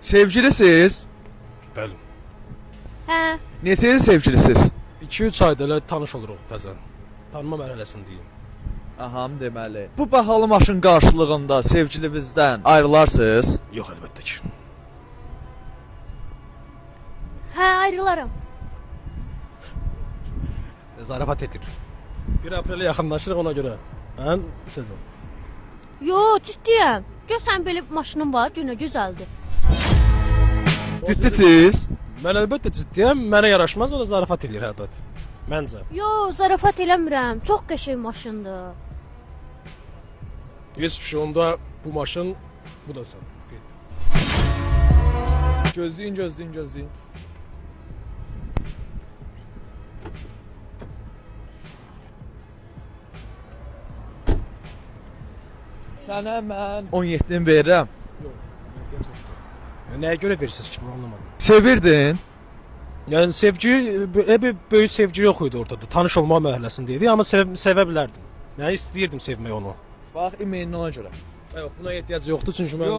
Sevgilisiz? Bəli. Hə, Neçəyə sevgilisiz? 2-3 ayda elə tanış oluruq təzən. Tanıma mərhələsindəyim. Aham deməli. Bu bahalı maşın qarşılığında sevgilinizdən ayrılarsınız? Yox, əlbəttə ki. hə ayrılaram. Zarafat etdik. 1 aprele yaxınlaşırıq ona görə. Hə, sezon. Yo, ciddiyəm. Gör sən belə maşının var, günə gözəldir. Ciddisiz? Mən əlbəttə ciddiyəm, mənə yaraşmaz, o da zarafat edir əlbəttə. Məncə. Yo, zarafat eləmirəm. Çox qəşəng maşındır. Heç bir şey onda bu maşın, bu da sən. Gözləyin, gözləyin, gözləyin. Sənə mən 17-ni verirəm. Yox, ehtiyac yoxdur. Nəyə görə verirsiniz ki, bunu anlamadım. Sevirdin? Yəni sevgi, bir böyük sevgi yox idi ortada. Tanış olma mərhələsində idi, amma sevə bilərdim. Yəni istəyirdim sevmək onu. Bax, emailini ona görə. Yox, buna ehtiyac yoxdur çünki mən